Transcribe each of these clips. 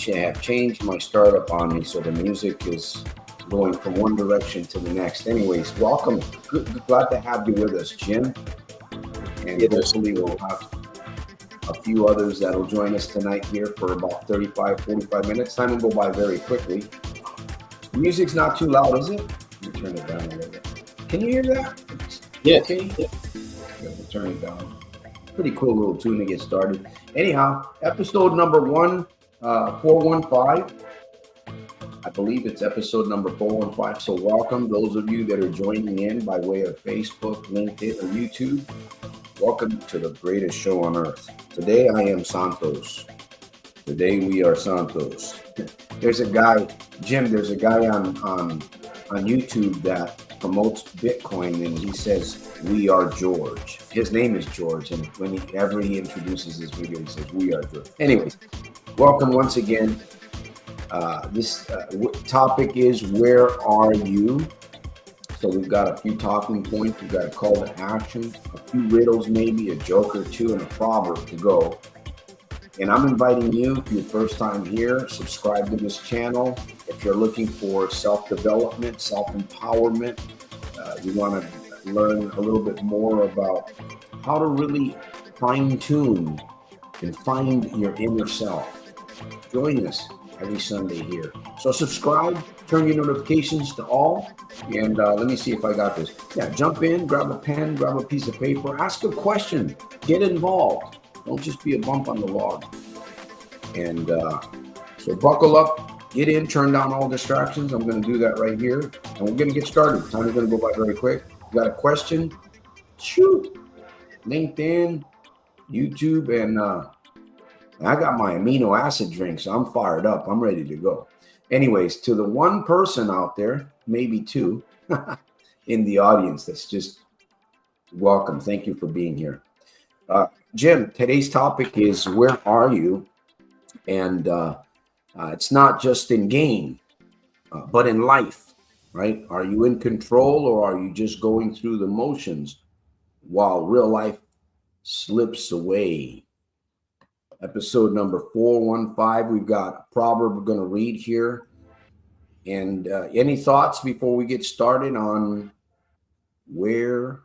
have changed my startup on me, so the music is going from one direction to the next. Anyways, welcome. Glad to have you with us, Jim. And hopefully we'll have a few others that will join us tonight here for about 35, 45 minutes. Time will go by very quickly. The music's not too loud, is it? Let me turn it down a little bit. Can you hear that? Yeah. Okay. Yeah. Turn it down. Pretty cool little tune to get started. Anyhow, episode number 415. I believe it's episode number 415. So welcome those of you that are joining in by way of Facebook, LinkedIn, or YouTube. Welcome to the greatest show on earth. Today I am Santos. Today we are Santos. There's a guy, Jim, there's a guy on YouTube that promotes Bitcoin, and he says, "We are George." His name is George, and whenever he introduces his video, he says, "We are George." Anyways, welcome once again. This topic is, where are you? So we've got a few talking points. We've got a call to action, a few riddles, maybe a joke or two, and a proverb to go. And I'm inviting you, if you're first time here, subscribe to this channel. If you're looking for self-development, self-empowerment, you want to learn a little bit more about how to really fine-tune and find your inner self. Join us every Sunday here. So subscribe, turn your notifications to all, and let me see if I got this. Yeah, jump in, grab a pen, grab a piece of paper, ask a question, get involved. Don't just be a bump on the log. And so buckle up, get in, turn down all distractions. I'm going to do that right here. And we're going to get started. Time is going to go by very quick. You got a question? Shoot. LinkedIn, YouTube, and I got my amino acid drink, so I'm fired up. I'm ready to go. Anyways, to the one person out there, maybe two, in the audience that's just welcome. Thank you for being here. Jim, today's topic is, where are you? And it's not just in game, but in life, right? Are you in control, or are you just going through the motions while real life slips away? Episode number 415. We've got a proverb we're going to read here. And any thoughts before we get started on where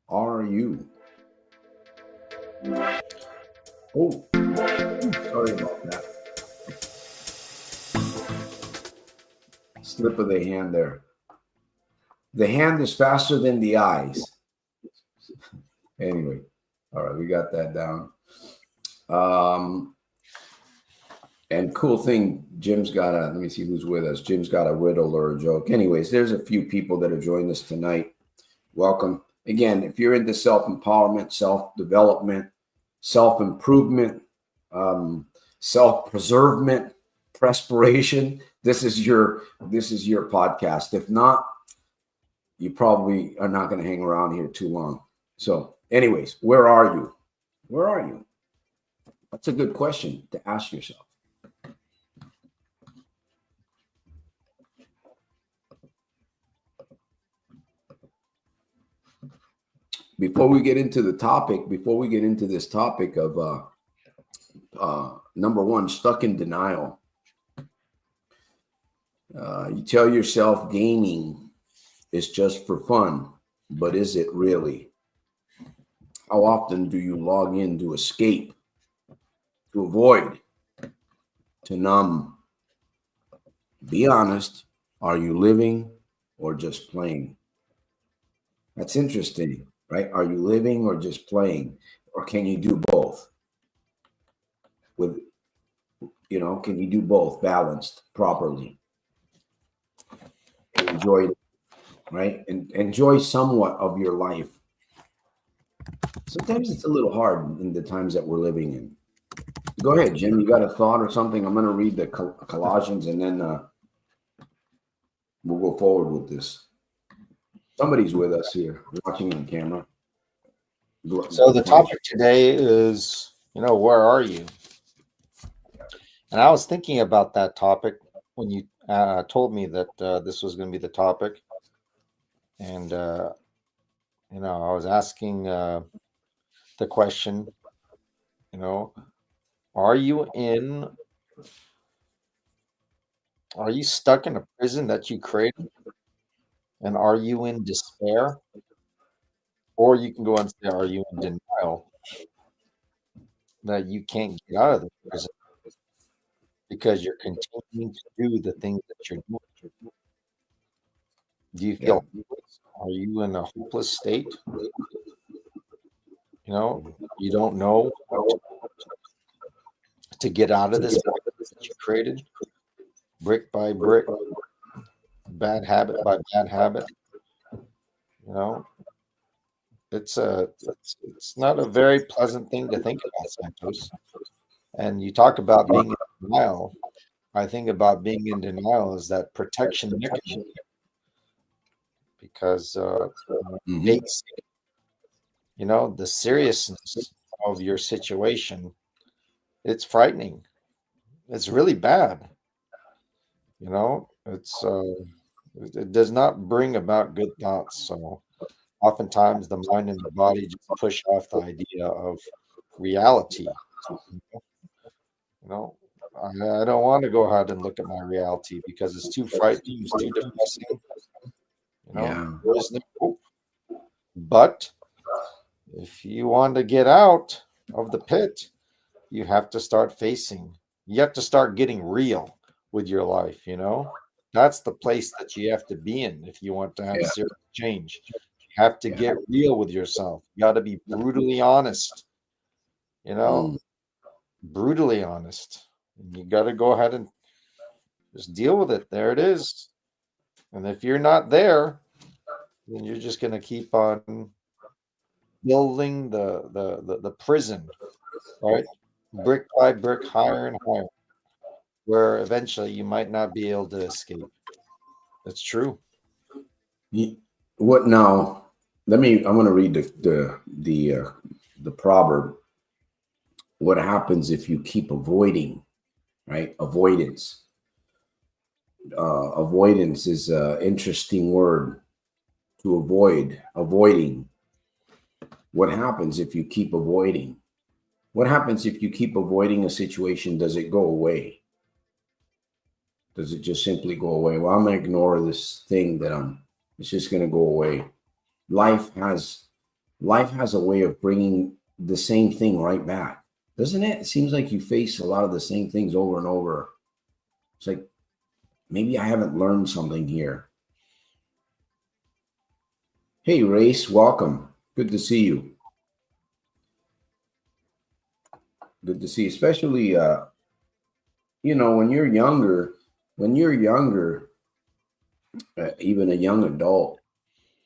are you? Oh, sorry about that. Slip of the hand there. The hand is faster than the eyes. Anyway, all right, we got that down. And cool thing, Jim's got let me see who's with us. Jim's got a riddle or a joke. Anyways, there's a few people that have joined us tonight. Welcome. Again, if you're into self-empowerment, self-development, self-improvement, self-preservement, perspiration, this is your podcast. If not, you probably are not going to hang around here too long. So anyways, where are you? Where are you? That's a good question to ask yourself. Before we get into this topic of number one, stuck in denial. You tell yourself gaming is just for fun, but is it really? How often do you log in to escape, to avoid, to numb? Be honest. Are you living or just playing? That's interesting, right? Are you living or just playing? Or can you do both? Can you do both balanced properly? Enjoy it, right? And enjoy somewhat of your life. Sometimes it's a little hard in the times that we're living in. Go ahead, Jim. You got a thought or something? I'm going to read the Colossians, and then we'll go forward with this. Somebody's with us here, watching on camera. So the topic today is, where are you? And I was thinking about that topic when you told me that this was going to be the topic. And, I was asking the question, are you in Are you stuck in a prison that you created? And are you in despair? Or you can go and say, are you in denial that you can't get out of the prison because you're continuing to do the things that you're doing? Do you Yeah. feel hopeless? Are you in a hopeless state? You don't know how to get out of this that you created brick by brick, bad habit by bad habit. You know, it's not a very pleasant thing to think about, Santos. And you talk about being in denial. I think about being in denial as that protection mechanism because Mm-hmm. face, the seriousness of your situation. It's frightening. It's really bad. It does not bring about good thoughts. So oftentimes the mind and the body just push off the idea of reality. You know, I don't want to go ahead and look at my reality because it's too frightening, it's too depressing. Yeah. There is no hope. But if you want to get out of the pit, you have to start facing. You have to start getting real with your life. That's the place that you have to be in if you want to have Yeah. serious change. You have to Yeah. get real with yourself. You got to be brutally honest, you know, Mm. brutally honest. And you got to go ahead and just deal with it. There it is. And if you're not there, then you're just going to keep on building the prison, right? Brick by brick, higher and higher, where eventually you might not be able to escape. That's true. What now? I'm going to read the proverb. What happens if you keep avoiding? Right, avoidance. Avoidance is an interesting word to avoid. Avoiding. What happens if you keep avoiding? What happens if you keep avoiding a situation? Does it go away? Does it just simply go away? Well, I'm gonna ignore this thing it's just gonna go away. Life has life has a way of bringing the same thing right back, doesn't it? It seems like you face a lot of the same things over and over. It's like maybe I haven't learned something here. Hey, Race, welcome. Good to see you. Good to see you. Especially when you're younger, when you're younger, even a young adult,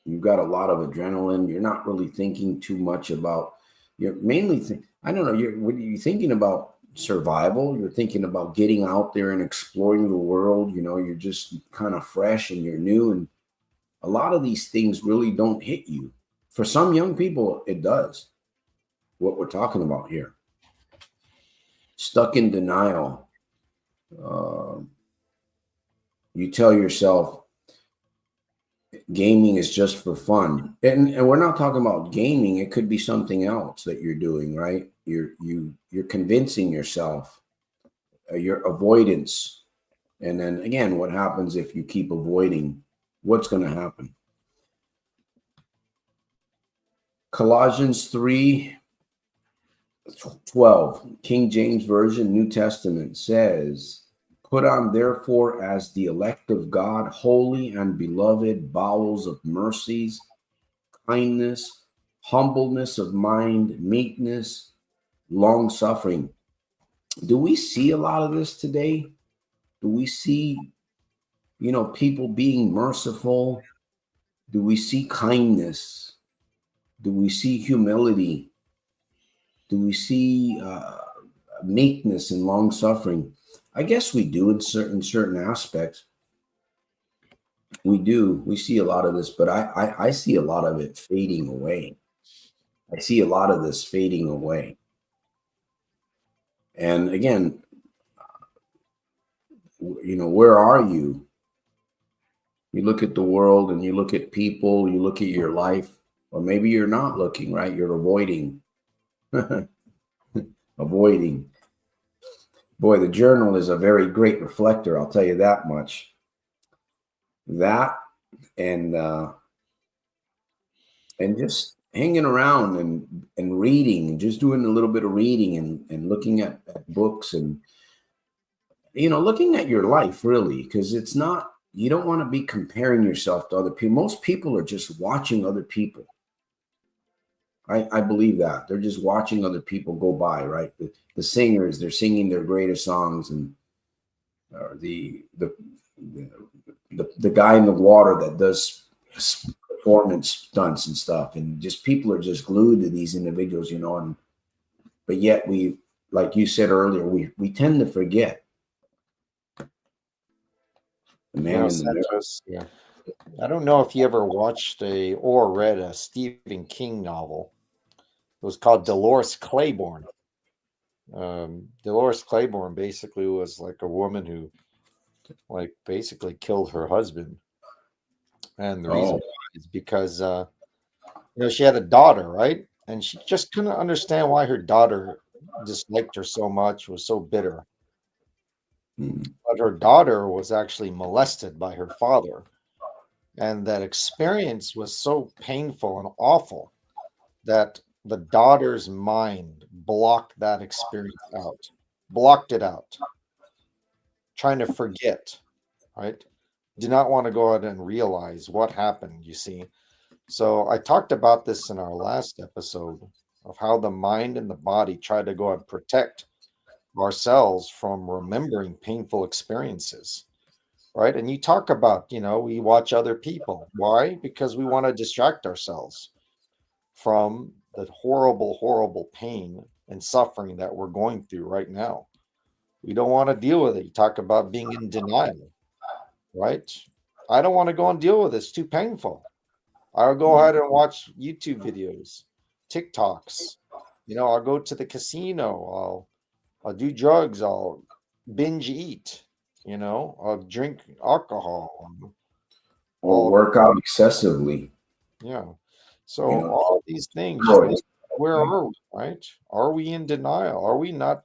you've got a lot of adrenaline. You're not really thinking too much about. You're mainly I don't know. What are you thinking about? Survival. You're thinking about getting out there and exploring the world. You're just kind of fresh and you're new, and a lot of these things really don't hit you. For some young people, it does. What we're talking about here, stuck in denial. Uh, you tell yourself gaming is just for fun, and we're not talking about gaming. It could be something else that you're doing, right? You're convincing yourself, your avoidance. And then again, what happens if you keep avoiding? What's going to happen? Colossians 3:12, King James Version, New Testament, says, put on therefore as the elect of God, holy and beloved, bowels of mercies, kindness, humbleness of mind, meekness, long suffering. Do we see a lot of this today? Do we see, people being merciful? Do we see kindness? Do we see humility? Do we see meekness and long suffering? I guess we do in certain aspects. We do. We see a lot of this, but I see a lot of it fading away. I see a lot of this fading away. And again, where are you? You look at the world and you look at people, you look at your life, or maybe you're not looking, right? You're avoiding. Avoiding. Boy, the journal is a very great reflector. I'll tell you that much. That and just hanging around and reading, and just doing a little bit of reading and looking at books, and looking at your life, really, because it's not, you don't want to be comparing yourself to other people. Most people are just watching other people. I believe that they're just watching other people go by, right? The singers, they're singing their greatest songs, and the guy in the water that does performance stunts and stuff, and just people are just glued to these individuals, but yet we, like you said earlier, we tend to forget the man in the mirror. Yeah. I don't know if you ever watched or read a Stephen King novel. It was called Dolores Claiborne. Dolores Claiborne basically was like a woman who basically killed her husband. And the reason why is because, she had a daughter, right? And she just couldn't understand why her daughter disliked her so much, was so bitter. But her daughter was actually molested by her father. And that experience was so painful and awful that the daughter's mind blocked that experience out, blocked it out, trying to forget, right? Did not want to go out and realize what happened, you see. So I talked about this in our last episode of how the mind and the body try to go and protect ourselves from remembering painful experiences, right? And you talk about, we watch other people. Why? Because we want to distract ourselves from the horrible, horrible pain and suffering that we're going through right now. We don't want to deal with it. You talk about being in denial, right? I don't want to go and deal with it. It's too painful. I'll go ahead and watch YouTube videos, TikToks. I'll go to the casino. I'll do drugs. I'll binge eat. I'll drink alcohol. Or work out excessively. Yeah. So all these things, where are we, right? Are we in denial? Are we not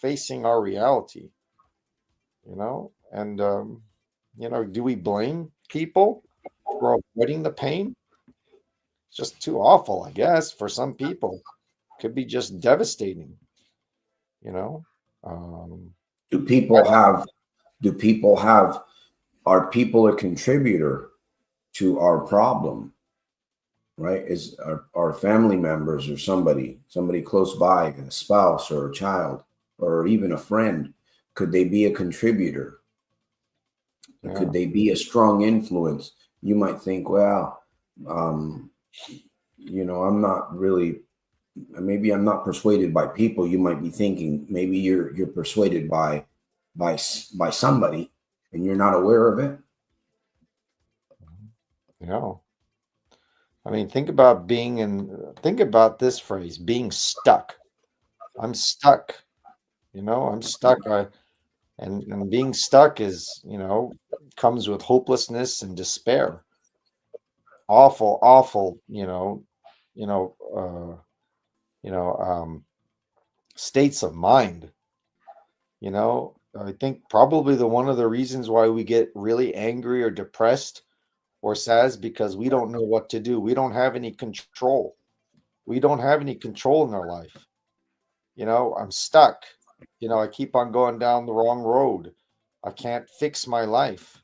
facing our reality? And, do we blame people for avoiding the pain? It's just too awful, I guess, for some people. Could be just devastating, Do people have, are people a contributor to our problem? Right? Is our family members or somebody close by, a spouse or a child or even a friend, could they be a contributor? Yeah. Could they be a strong influence? You might think, well, I'm not really, maybe I'm not persuaded by people. You might be thinking maybe you're persuaded by somebody and you're not aware of it. I mean, think about this phrase, being stuck. I'm stuck, I'm stuck. And being stuck is, comes with hopelessness and despair. Awful, states of mind. I think probably one of the reasons why we get really angry or depressed or sad is because we don't know what to do. We don't have any control. We don't have any control in our life. I'm stuck. I keep on going down the wrong road. I can't fix my life.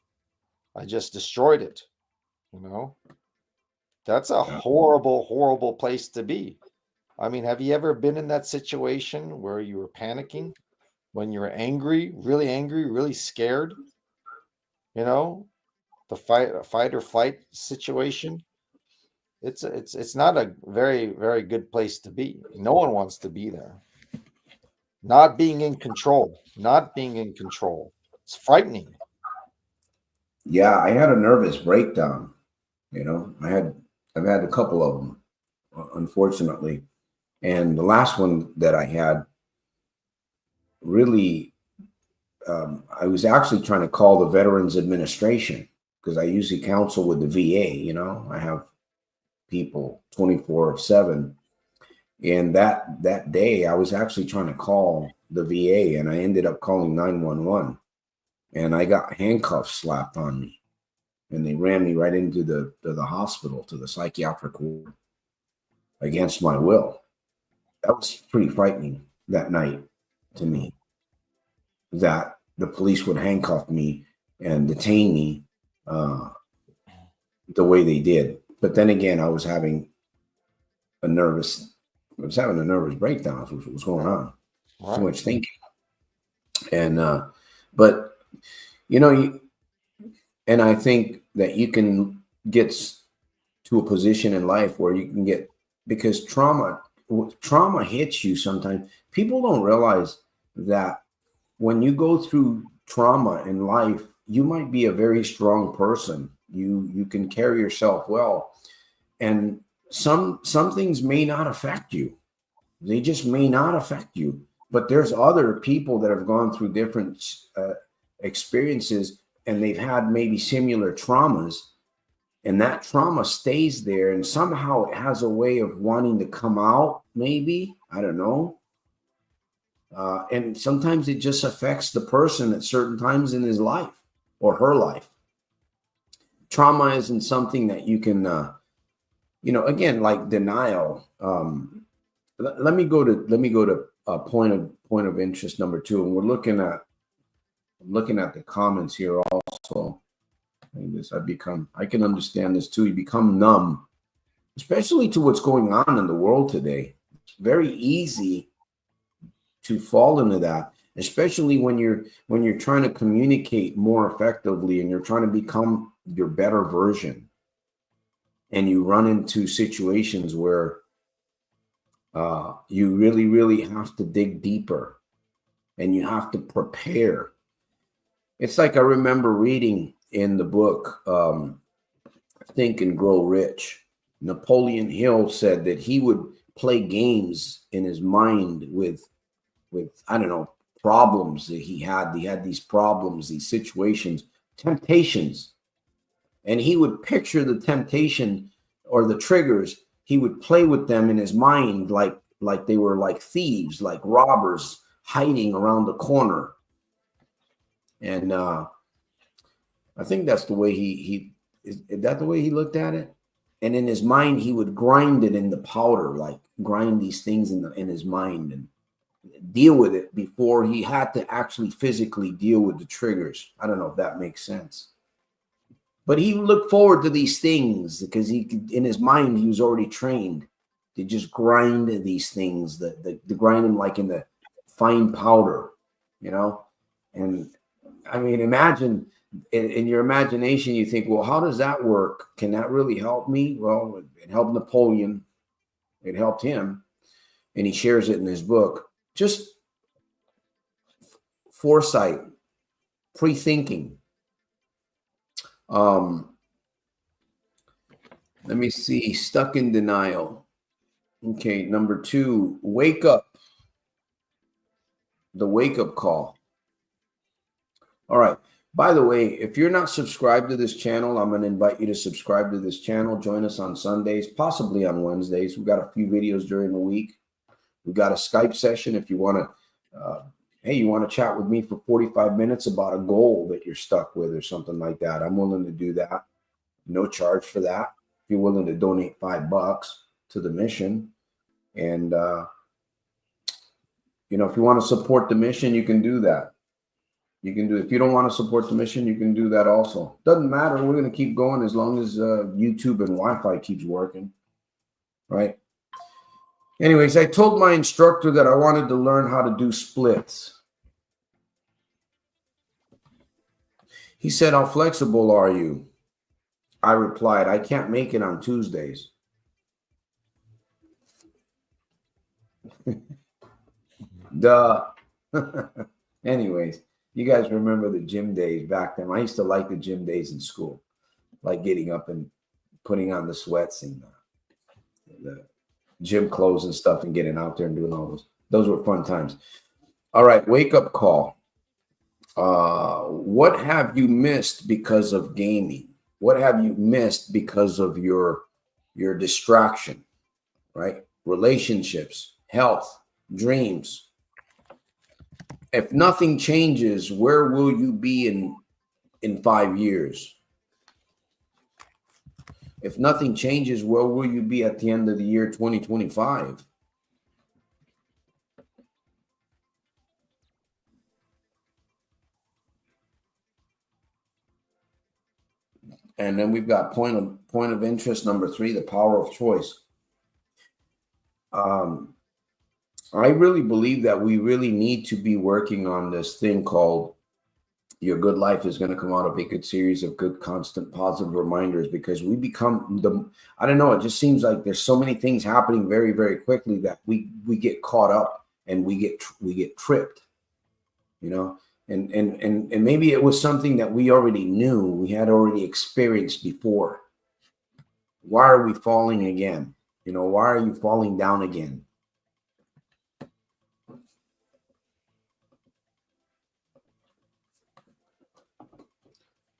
I just destroyed it. That's a horrible, horrible place to be. I mean, have you ever been in that situation where you were panicking, when you're angry, really scared? The fight or flight situation. It's not a very, very good place to be. No one wants to be there. Not being in control. It's frightening. Yeah, I had a nervous breakdown. I've had a couple of them, unfortunately. And the last one that I had, really, I was actually trying to call the Veterans Administration because I usually counsel with the VA. I have people 24/7. And that day I was actually trying to call the VA, and I ended up calling 911, and I got handcuffs slapped on me, and they ran me right into the hospital, to the psychiatric ward, against my will. That was pretty frightening that night to me, that the police would handcuff me and detain me the way they did. But then again, I was having a nervous breakdown. That's what was going on. Right. Too much thinking. And but you know, and I think that you can get to a position in life where you can get, because trauma hits you sometimes. People don't realize that when you go through trauma in life, you might be a very strong person. You can carry yourself well, and some things may not affect you. They just may not affect you. But there's other people that have gone through different experiences, and they've had maybe similar traumas, and that trauma stays there, and somehow it has a way of wanting to come out. Maybe, I don't know. And sometimes it just affects the person at certain times in his life or her life. Trauma isn't something that you can, again, like denial. Let me go to point of interest number 2, and we're looking at the comments here also. I can understand this too. You become numb, especially to what's going on in the world today. It's very easy to fall into that, especially when you're trying to communicate more effectively and you're trying to become your better version, and you run into situations where you really, really have to dig deeper, and you have to prepare. It's like I remember reading in the book Think and Grow Rich. Napoleon Hill said that he would play games in his mind with I don't know, problems that he had. He had these problems, these situations, temptations, and he would picture the temptation or the triggers. He would play with them in his mind like they were like thieves, like robbers hiding around the corner. And I think that's the way is that the way he looked at it? And in his mind, he would grind it in the powder, like grind these things in his mind and deal with it before he had to actually physically deal with the triggers. I don't know if that makes sense. But he looked forward to these things because in his mind, he was already trained to just grind these things, the grind them like in the fine powder, And I mean, imagine in your imagination, you think, well, how does that work? Can that really help me? Well, it helped Napoleon. It helped him. And he shares it in his book. Just foresight, pre-thinking. Let me see. Stuck in denial. Okay, number 2, wake up. The wake-up call. All right. By the way, if you're not subscribed to this channel, I'm going to invite you to subscribe to this channel. Join us on Sundays, possibly on Wednesdays. We've got a few videos during the week. We've got a Skype session if you want to, you want to chat with me for 45 minutes about a goal that you're stuck with or something like that. I'm willing to do that. No charge for that. If you're willing to donate $5 to the mission. And, if you want to support the mission, you can do that. You can do it. If you don't want to support the mission, you can do that also. Doesn't matter. We're going to keep going as long as YouTube and Wi-Fi keeps working, right? Anyways, I told my instructor that I wanted to learn how to do splits. He said, how flexible are you? I replied, I can't make it on Tuesdays. Duh. Anyways, you guys remember the gym days back then. I used to like the gym days in school, like getting up and putting on the sweats and the gym clothes and stuff and getting out there and doing all those. Those were fun times. All right, wake up call. What have you missed because of gaming? What have you missed because of your distraction, right? Relationships, health, dreams. if nothing changes, where will you be in 5 years? If nothing changes, where will you be at the end of the year 2025? And then we've got point of interest number 3, the power of choice. I really believe that we really need to be working on this thing called your good life is going to come out of a good series of good, constant, positive reminders, because we become I don't know, it just seems like there's so many things happening very, very quickly that we get caught up and we get tripped, you know, and maybe it was something that we already knew, we had already experienced before. Why are we falling again? You know, why are you falling down again?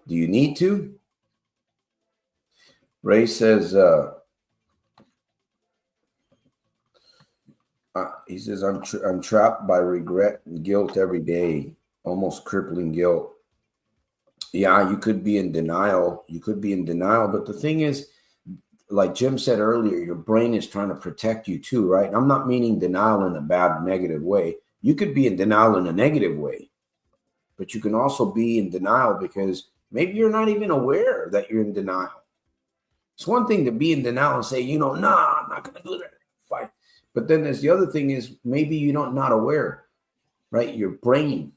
Do you need to? Ray says, he says, I'm trapped by regret and guilt every day, almost crippling guilt. Yeah, you could be in denial. You could be in denial. But the thing is, like Jim said earlier, your brain is trying to protect you too, right? I'm not meaning denial in a bad, negative way. You could be in denial in a negative way, but you can also be in denial because maybe you're not even aware that you're in denial. It's one thing to be in denial and say, you know, nah, I'm not going to do that. Fine. But then there's the other thing is maybe you're not aware, right? Your brain,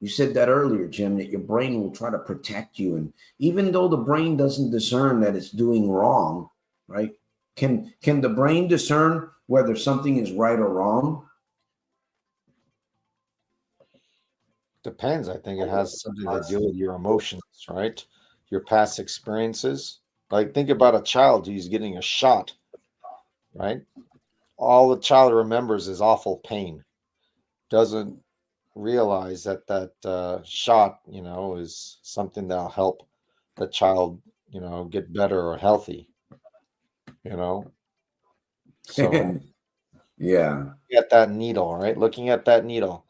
you said that earlier, Jim, that your brain will try to protect you. And even though the brain doesn't discern that it's doing wrong, right? Can the brain discern whether something is right or wrong? Depends. I think it has something to do with your emotions, right? Your past experiences. Like, think about a child who's getting a shot, right? All the child remembers is awful pain. Doesn't realize that shot, is something that'll help the child, get better or healthy, So yeah. at that needle, right? Looking at that needle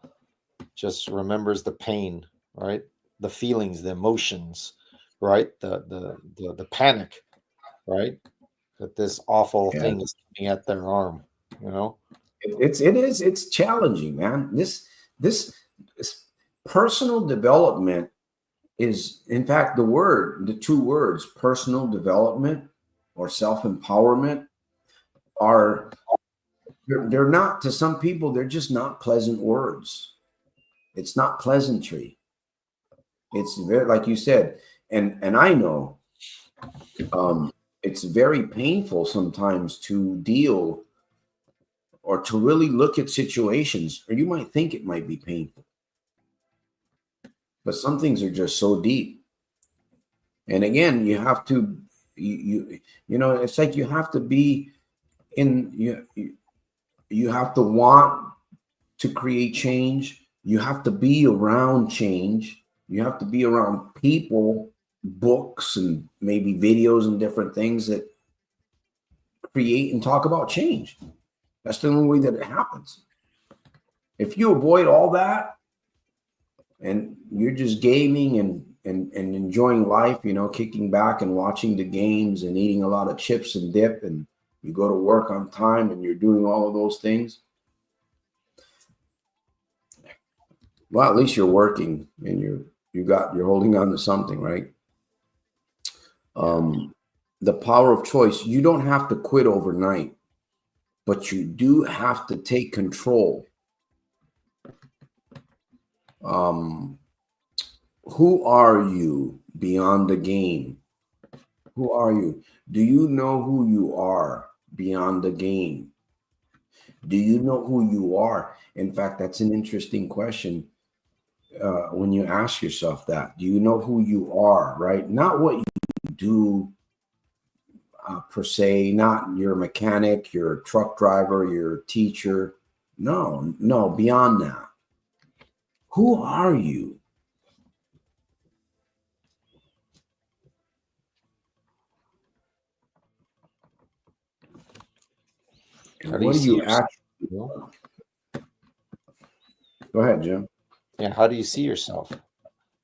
just remembers the pain, right? The feelings, the emotions, right? The panic, right? That this awful thing is coming at their arm, It's challenging, man. This personal development is, in fact, the 2 words, personal development or self-empowerment, they're not, to some people, they're just not pleasant words. It's not pleasantry. It's very, like you said, and I know it's very painful sometimes to deal or to really look at situations, or you might think it might be painful, but some things are just so deep. And again, you have to, it's like you have to be you have to want to create change. You have to be around change. You have to be around people, books, and maybe videos and different things that create and talk about change. That's the only way that it happens. If you avoid all that and you're just gaming and enjoying life, kicking back and watching the games and eating a lot of chips and dip, and you go to work on time and you're doing all of those things, well, at least you're working and you're holding on to something, right? The power of choice. You don't have to quit overnight, but you do have to take control. Who are you beyond the game? Who are you? Do you know who you are beyond the game? Do you know who you are? In fact, that's an interesting question. When you ask yourself that, do you know who you are, right? Not what you do per se, not your mechanic, your truck driver, your teacher. No, beyond that. Who are you? And what do you actually? Go ahead, Jim. Yeah, how do you see yourself?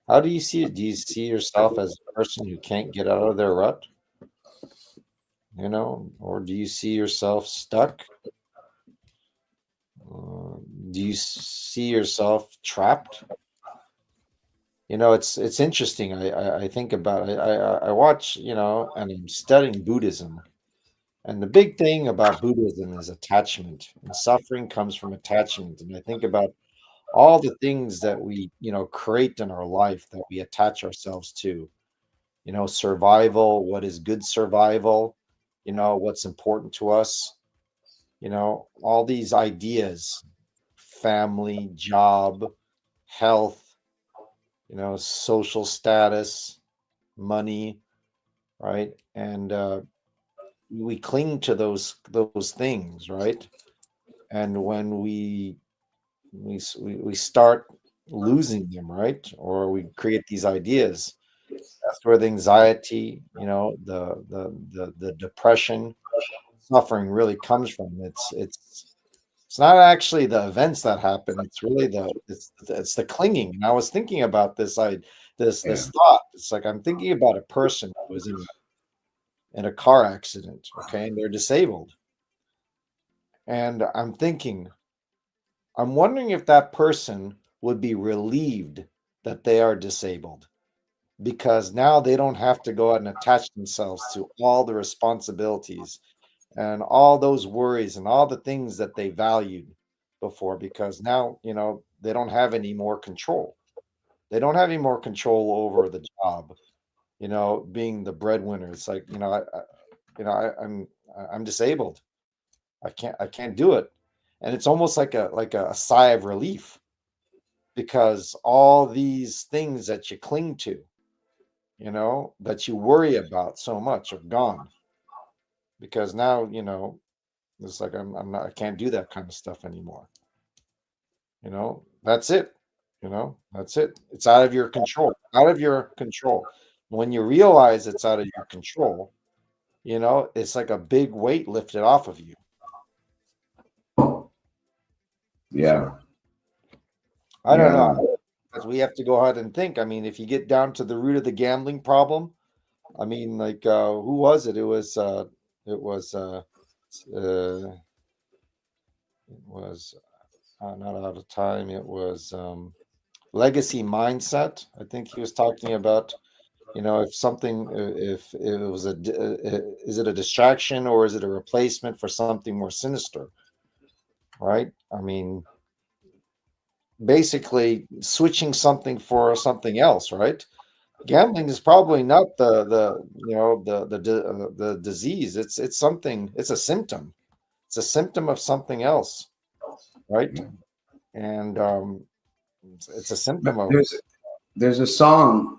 How do you see it? Do you see yourself as a person who can't get out of their rut? Or do you see yourself stuck? Do you see yourself trapped? It's interesting. I think about it. I watch, and I'm studying Buddhism. And the big thing about Buddhism is attachment, and suffering comes from attachment. And I think about all the things that we, create in our life that we attach ourselves to. Survival, what is good survival, what's important to us, all these ideas, family, job, health, social status, money, right? And we cling to those things, right? And when we start losing them, right? Or we create these ideas, that's where the anxiety, the depression, suffering really comes from. It's not actually the events that happen. It's really it's the clinging. And I was thinking about Yeah. this thought. It's like I'm thinking about a person who was in a car accident, okay, and they're disabled. And I'm wondering if that person would be relieved that they are disabled, because now they don't have to go out and attach themselves to all the responsibilities and all those worries and all the things that they valued before, because now, they don't have any more control. They don't have any more control over the job, being the breadwinner. It's like, I'm disabled. I can't do it. And it's almost like a sigh of relief, because all these things that you cling to, that you worry about so much are gone, because now, it's like I can't do that kind of stuff anymore. That's it. That's it. It's out of your control. Out of your control. When you realize it's out of your control, it's like a big weight lifted off of you. Yeah. So I don't Yeah. know. Because we have to go ahead and think. I mean, if you get down to the root of the gambling problem, I mean, like, who was it? Uh, it was not out of time. It was legacy mindset. I think he was talking about, if something, if it was is it a distraction or is it a replacement for something more sinister, right? I mean, basically switching something for something else, right? Gambling is probably not the disease. It's something. It's a symptom. It's a symptom of something else, right? And it's a symptom But of. there's a song,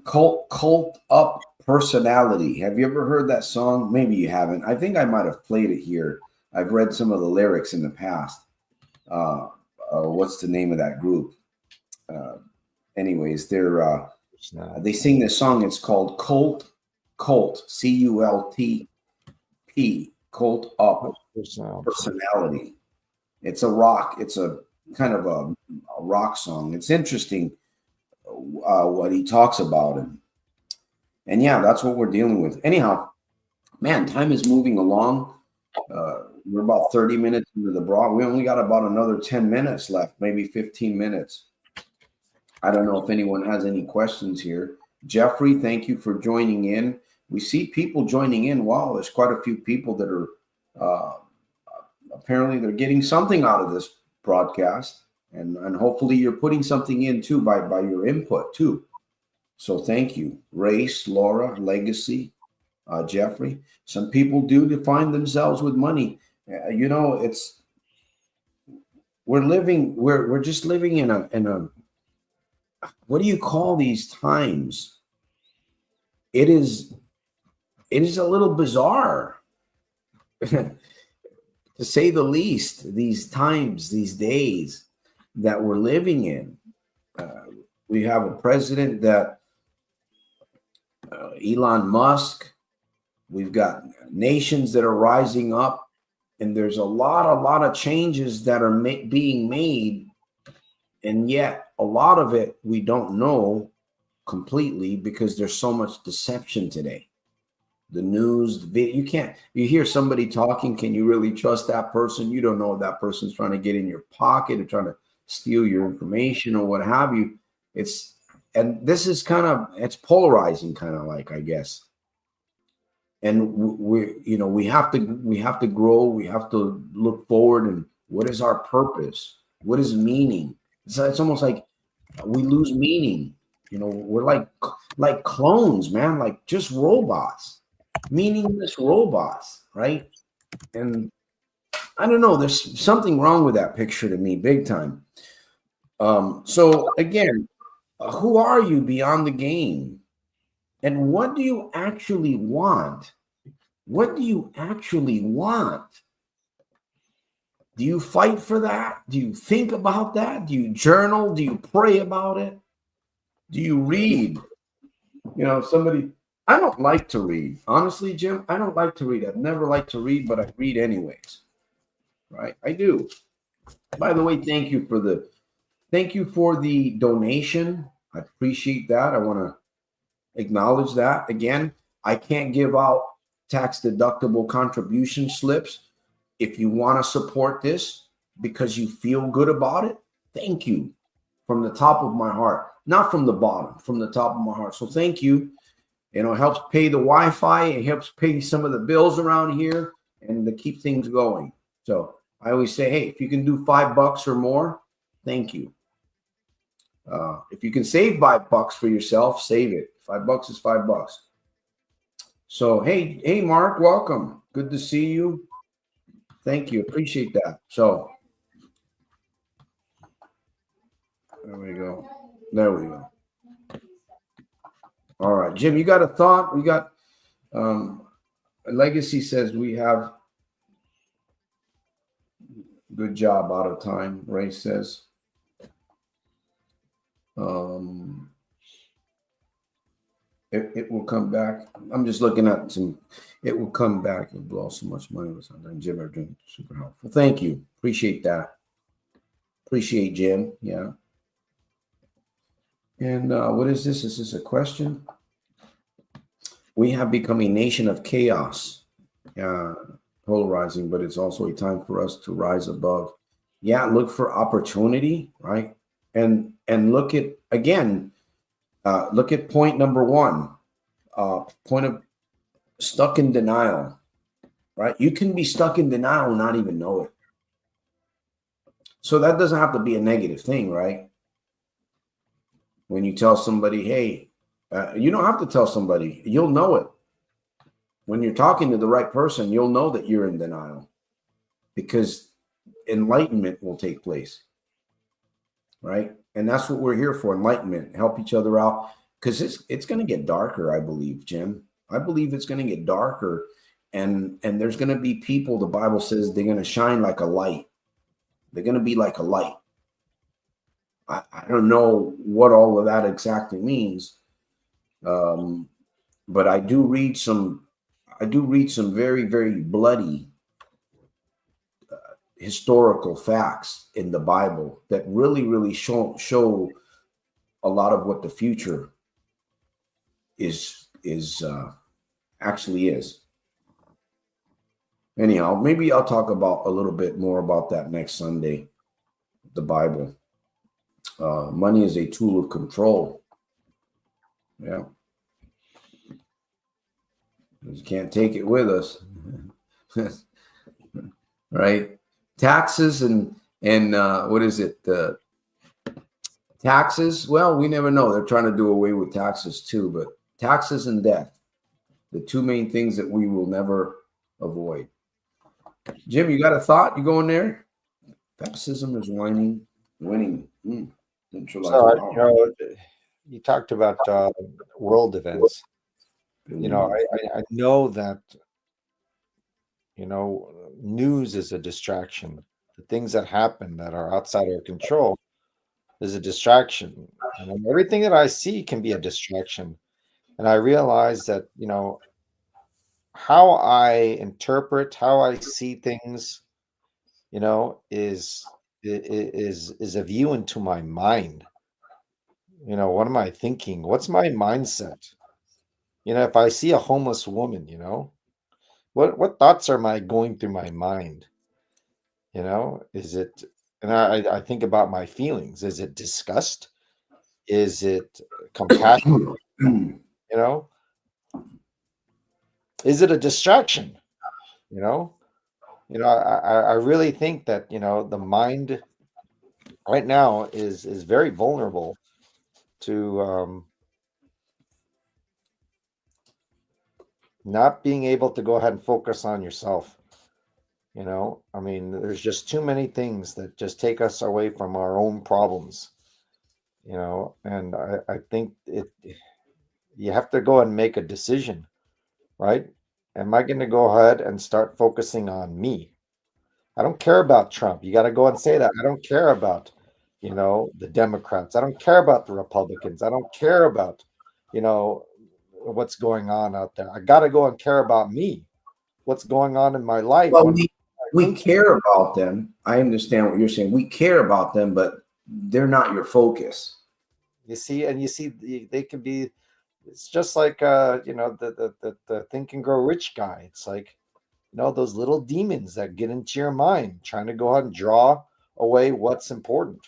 Cult Up Personality. Have you ever heard that song? Maybe you haven't. I think I might have played it here. I've read some of the lyrics in the past. Uh, what's the name of that group? Uh, Anyways, they sing this song. It's called Cult, CULTP, Cult Up Personality. It's a rock. It's a kind of a rock song. It's interesting what he talks about, and yeah, that's what we're dealing with. Anyhow, man, time is moving along. We're about 30 minutes into the broad. We only got about another 10 minutes left, maybe 15 minutes. I don't know if anyone has any questions here. Jeffrey, thank you for joining in. We see people joining in. Wow, there's quite a few people that are apparently they're getting something out of this broadcast, and hopefully you're putting something in too by your input too. So thank you, Race, Laura, Legacy, Jeffrey. Some people do define themselves with money. It's we're just living in a what do you call these times? It is a little bizarre to say the least, these times, these days that we're living in. We have a president that Elon Musk. We've got nations that are rising up, and there's a lot of changes that are being made, And yet a lot of it we don't know completely because there's so much deception today. The news, you can't, you hear somebody talking, can you really trust that person? You don't know if that person's trying to get in your pocket or trying to steal your information or what have you. And this is it's polarizing, kind of like, I guess. And we have to grow. We have to look forward. And what is our purpose? What is meaning? It's almost like we lose meaning. We're like clones, man, like just robots, meaningless robots, right? And I don't know, there's something wrong with that picture to me, big time. So again, who are you beyond the game? And what do you actually want? What do you actually want? Do you fight for that? Do you think about that? Do you journal? Do you pray about it? Do you read? I don't like to read. Honestly, Jim, I don't like to read. I've never liked to read, but I read anyways. Right? I do. By the way, thank you for the donation. I appreciate that. I want to acknowledge that. Again, I can't give out tax deductible contribution slips. If you want to support this because you feel good about it, thank you from the top of my heart, not from the bottom, from the top of my heart. So thank you. It helps pay the Wi-Fi. It helps pay some of the bills around here and to keep things going. So I always say, hey, if you can do $5 or more, thank you. If you can save $5 for yourself, save it. $5 is $5. So hey, Mark, welcome. Good to see you. Thank you. Appreciate that. So there we go. All right, Jim, you got a thought? We got Legacy says we have good job out of time. Ray says. It will come back. I'm just looking at some. It will come back and blow so much money with something. Jim are doing super helpful. Thank you. Appreciate that. Appreciate Jim. Yeah. And what is this? Is this a question? We have become a nation of chaos, polarizing, but it's also a time for us to rise above. Yeah, look for opportunity, right? And look at again. Look at point number one. Point of stuck in denial, right? You can be stuck in denial and not even know it. So that doesn't have to be a negative thing, right? When you tell somebody, hey, you don't have to tell somebody, you'll know it. When you're talking to the right person, you'll know that you're in denial because enlightenment will take place, right? And that's what we're here for, enlightenment, help each other out because it's going to get darker, I believe, Jim. I believe it's going to get darker and there's going to be people, the Bible says they're going to shine like a light. They're going to be like a light. I don't know what all of that exactly means. But I do read some very, very bloody historical facts in the Bible that really, really show a lot of what the future is actually is. Anyhow, maybe I'll talk about a little bit more about that next Sunday. The Bible. Money is a tool of control. Yeah. We can't take it with us. Right? Taxes and what is it? Taxes. Well, we never know. They're trying to do away with taxes too, but taxes and death, the two main things that we will never avoid. Jim, you got a thought? You going there? Baptism is winning. So, you talked about world events. I know that, news is a distraction. The things that happen that are outside our control is a distraction. Everything that I see can be a distraction. And I realize that, how I interpret, how I see things, is is a view into my mind. What am I thinking? What's my mindset? If I see a homeless woman, what thoughts are my going through my mind? Is it, and I think about my feelings. Is it disgust? Is it compassion? You know, is it a distraction? You know, I really think that, the mind right now is very vulnerable to not being able to go ahead and focus on yourself. I mean, there's just too many things that just take us away from our own problems. And I think you have to go and make a decision, right? Am I going to go ahead and start focusing on me? I don't care about Trump. You got to go and say that. I don't care about, the Democrats. I don't care about the Republicans. I don't care about, what's going on out there. I got to go and care about me. What's going on in my life? Well, we care about them. I understand what you're saying. We care about them, but they're not your focus. You see, they can be. It's just like the Think and Grow Rich guy. It's like, those little demons that get into your mind, trying to go ahead and draw away what's important.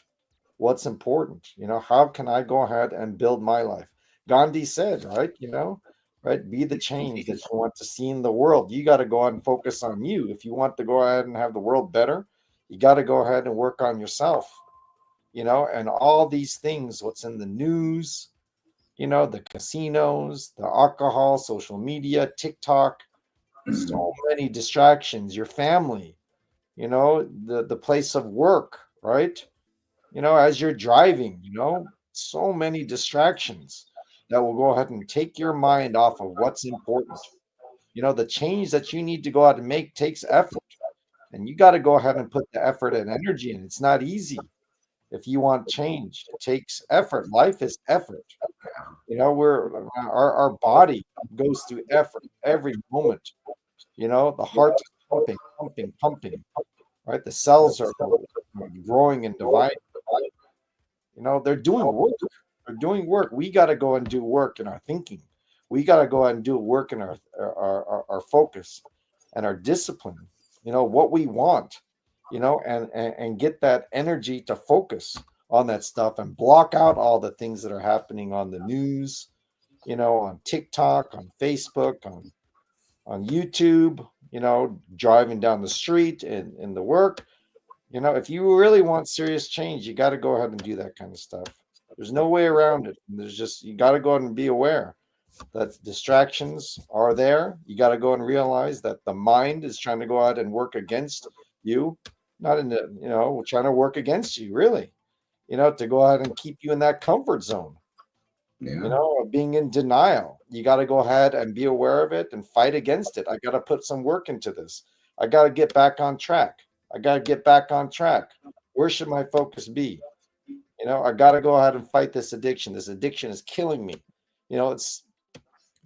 What's important? How can I go ahead and build my life? Gandhi said, right? Right? Be the change that you want to see in the world. You got to go ahead and focus on you. If you want to go ahead and have the world better, you got to go ahead and work on yourself. And all these things, what's in the news, the casinos, the alcohol, social media, TikTok, so many distractions, your family, the place of work, right? As you're driving, so many distractions that will go ahead and take your mind off of what's important. The change that you need to go out and make takes effort, and you got to go ahead and put the effort and energy in. It's not easy. If you want change, it takes effort. Life is effort. Our body goes through effort every moment. The heart is pumping, pumping, pumping, right? The cells are growing and dividing. They're doing work. They're doing work. We got to go and do work in our thinking. We got to go out and do work in our focus and our discipline. What we want, and get that energy to focus on that stuff and block out all the things that are happening on the news, on TikTok, on Facebook, on YouTube, driving down the street and in the work. If you really want serious change, you got to go ahead and do that kind of stuff. There's no way around it. You got to go ahead and be aware that distractions are there. You got to go and realize that the mind is trying to go out and work against you, not in the, trying to work against you, really, to go ahead and keep you in that comfort zone, being in denial. You got to go ahead and be aware of it and fight against it. I got to put some work into this. I got to get back on track. I got to get back on track. Where should my focus be? I got to go ahead and fight this addiction. This addiction is killing me. It's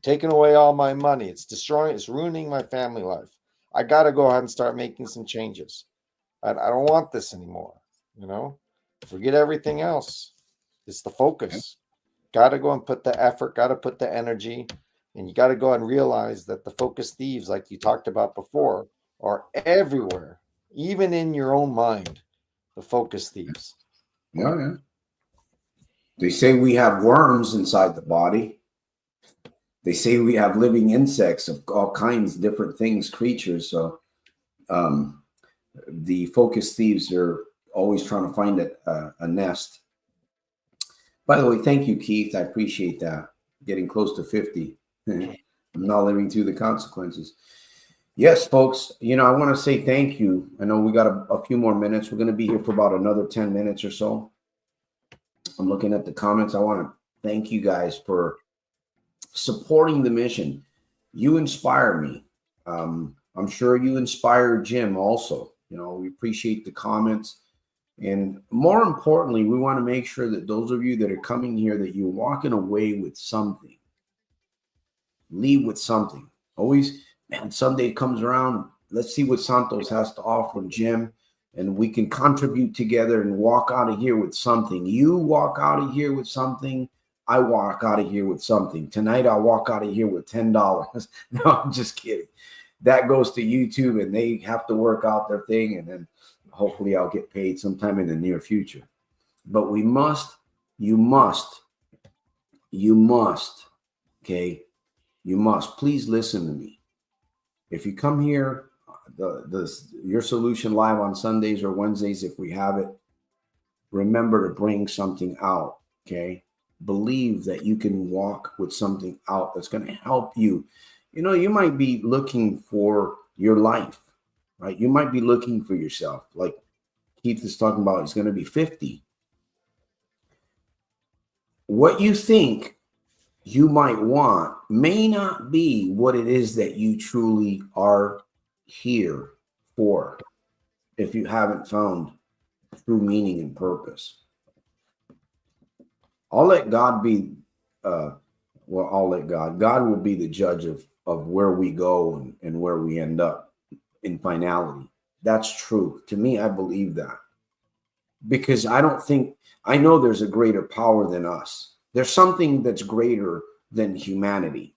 taking away all my money. It's ruining my family life. I got to go ahead and start making some changes. I don't want this anymore. Forget everything else. It's the focus. Got to go and put the effort, got to put the energy, and you got to go and realize that the focus thieves, like you talked about before, are everywhere, even in your own mind. The focus thieves. Yeah. They say we have worms inside the body. They say we have living insects of all kinds, different things, creatures. So the focus thieves are always trying to find a nest. By the way, thank you, Keith. I appreciate that. Getting close to 50. I'm not living through the consequences. Yes, folks, I want to say thank you. I know we got a few more minutes. We're going to be here for about another 10 minutes or so. I'm looking at the comments. I want to thank you guys for supporting the mission. You inspire me. I'm sure you inspire Jim also. We appreciate the comments. And more importantly, we want to make sure that those of you that are coming here, that you're walking away with something. Leave with something. Always, man, Sunday comes around. Let's see what Santos has to offer, Jim. and we can contribute together and walk out of here with something. You walk out of here with something. I walk out of here with something. Tonight, I'll walk out of here with $10. No, I'm just kidding. That goes to YouTube, and they have to work out their thing, and then hopefully I'll get paid sometime in the near future. But you must, okay? You must. Please listen to me. If you come here, Your Solution Live on Sundays or Wednesdays, if we have it, remember to bring something out, okay? Believe that you can walk with something out that's going to help you. You know, you might be looking for your life, right? You might be looking for yourself. Like Keith is talking about, he's going to be 50. What you think you might want may not be what it is that you truly are here for, if you haven't found true meaning and purpose. I'll let God be, God will be the judge of where we go and where we end up in finality. That's true. To me, I believe that. Because I know there's a greater power than us. There's something that's greater than humanity.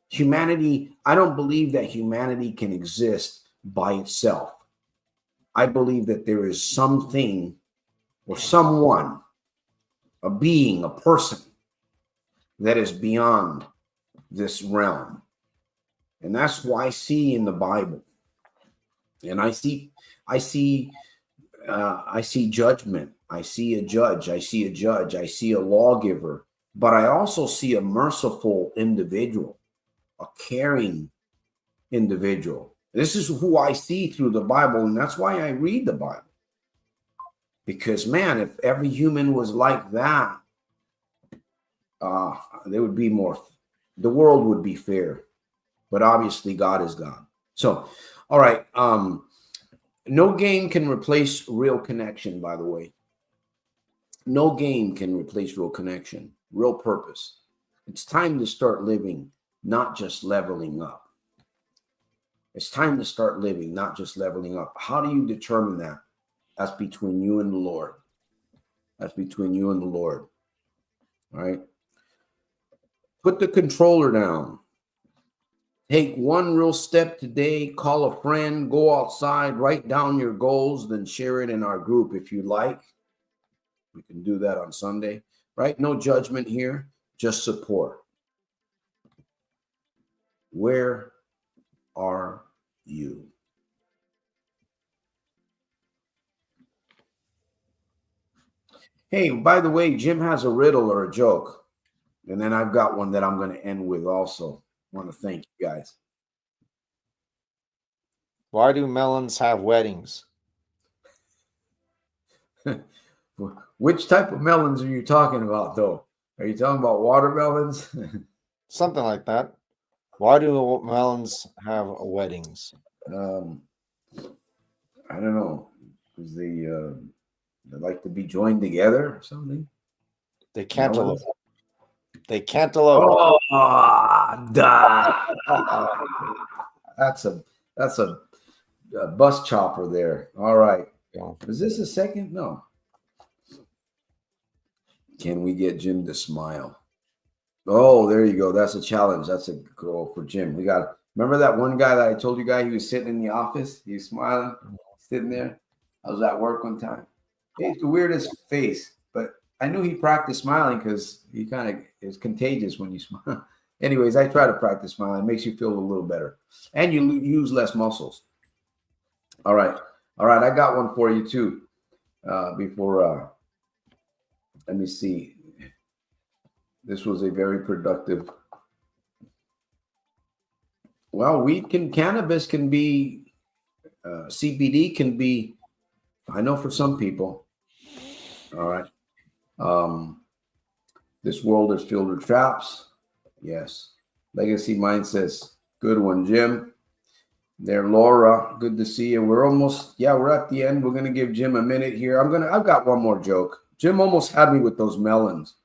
Humanity, I don't believe that humanity can exist by itself. I believe that there is something or someone, a being, a person that is beyond this realm. And that's why I see in the Bible. And I see judgment. I see a judge. I see a lawgiver. But I also see a merciful individual, a caring individual. This is who I see through the Bible, and that's why I read the Bible. Because, man, if every human was like that, there would be more. The world would be fair. But obviously, God is God. So, all right. No game can replace real connection, by the way. No game can replace real connection, real purpose. It's time to start living, not just leveling up. It's time to start living, not just leveling up. How do you determine that? That's between you and the Lord. That's between you and the Lord. All right? Put the controller down. Take one real step today. Call a friend. Go outside. Write down your goals. Then share it in our group if you like. We can do that on Sunday, right? No judgment here, just support. Where are you? Hey, by the way, Jim has a riddle or a joke. And then I've got one that I'm going to end with also. I want to thank you guys. Why do melons have weddings? Which type of melons are you talking about, though? Are you talking about watermelons? Something like that. Why do melons have weddings? I don't know. Because they like to be joined together or something. They cantaloupe. They cantaloupe. Oh, duh. That's a bus chopper there. All right. Yeah. Is this a second? No. Can we get Jim to smile? Oh, there you go. That's a challenge. That's a goal for Jim. We got. Remember that one guy that I told you guy, he was sitting in the office. He was smiling, sitting there. I was at work one time. He had the weirdest face, but I knew he practiced smiling because he kind of is contagious when you smile. Anyways, I try to practice smiling. It makes you feel a little better, and you use less muscles. All right. I got one for you too. Before. Let me see. This was a very productive. Well, cannabis can be, CBD can be, I know for some people. All right. This world is filled with traps. Yes. Legacy Mind says, good one, Jim. There, Laura, good to see you. We're at the end. We're going to give Jim a minute here. I've got one more joke. Jim almost had me with those melons.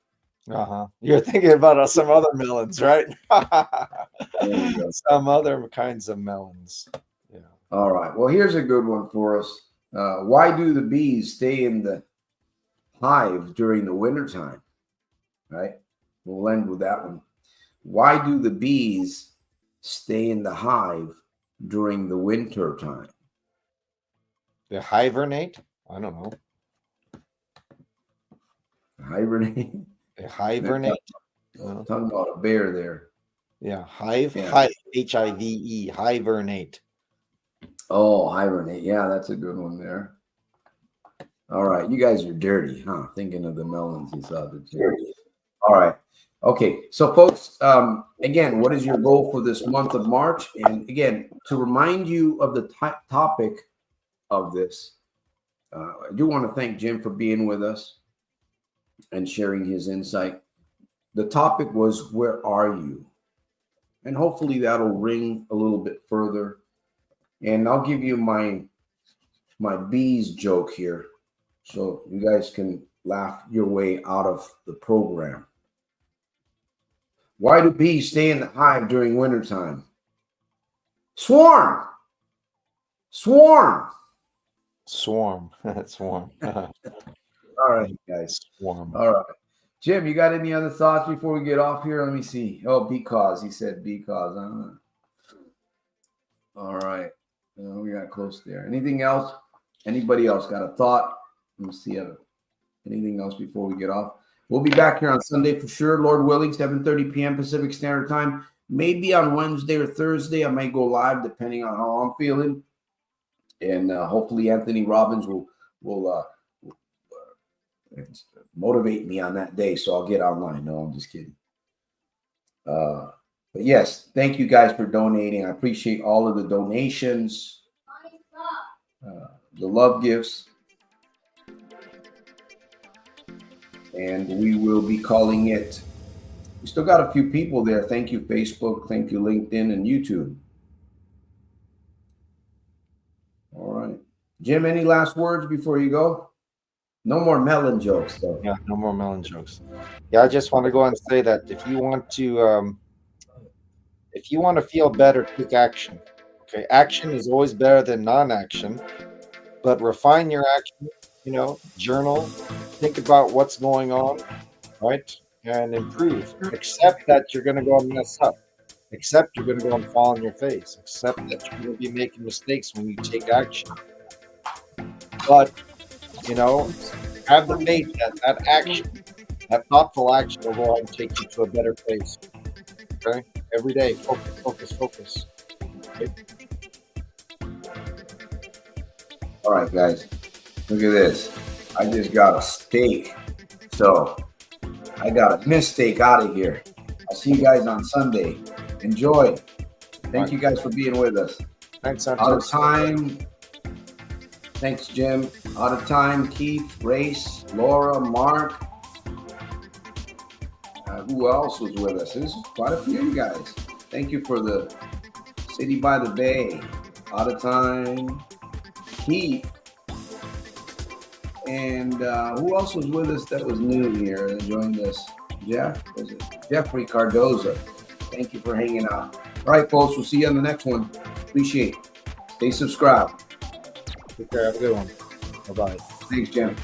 You're thinking about some other melons, right? Some other kinds of melons. Yeah. All right. Well, here's a good one for us. Why do the bees stay in the hive during the wintertime? Right? We'll end with that one. Why do the bees stay in the hive during the winter time? They hibernate? I don't know. Hibernate? They hibernate? Talking about a bear there. Yeah, hive, Yeah. hive, Hive, hibernate. Oh, hibernate. Yeah, that's a good one there. All right. You guys are dirty, huh? Thinking of the melons you saw. Dirty. All right. Okay. So, folks, again, what is your goal for this month of March? And again, to remind you of the topic of this, I do want to thank Jim for being with us and sharing his insight. The topic was, where are you? And hopefully that'll ring a little bit further. And I'll give you my bees joke here, so you guys can laugh your way out of the program. Why do bees stay in the hive during wintertime? Swarm. Swarm. Swarm. Swarm. All right, guys. Swarm. All right. Jim, you got any other thoughts before we get off here? Let me see. Oh, because. He said because. All right. We got close there. Anything else? Anybody else got a thought? Let me see. Anything else before we get off? We'll be back here on Sunday for sure, Lord willing, 7:30 p.m. Pacific Standard Time. Maybe on Wednesday or Thursday, I may go live depending on how I'm feeling. And hopefully Anthony Robbins will motivate me on that day, so I'll get online. No, I'm just kidding. But yes, thank you guys for donating. I appreciate all of the donations, the love gifts. And we will be calling it. We still got a few people there. Thank you, Facebook. Thank you, LinkedIn and YouTube. All right. Jim, any last words before you go? No more melon jokes, though. Yeah, no more melon jokes. Yeah, I just want to go and say that if you want to feel better, take action. Okay, action is always better than non-action, but refine your action. Journal, think about what's going on, right, and improve. Accept that you're going to go and mess up. Accept you're going to go and fall on your face. Accept that you're going to be making mistakes when you take action. But have the faith that action, that thoughtful action, will go out and take you to a better place. Okay? Every day, focus. Okay? All right, guys. Look at this. I just got a steak. So I got a mistake out of here. I'll see you guys on Sunday. Enjoy. Thank you guys for being with us. Thanks, Out of time. Thanks, Jim. Out of time, Keith, Race, Laura, Mark. Who else was with us? There's quite a few of you guys. Thank you for the City by the Bay. Out of time, Keith. And who else was with us that was new here and joined us? Jeff? Was it Jeffrey Cardoza? Thank you for hanging out. All right, folks. We'll see you on the next one. Appreciate it. Stay subscribed. Take care. Have a good one. Bye-bye. Thanks, Jim.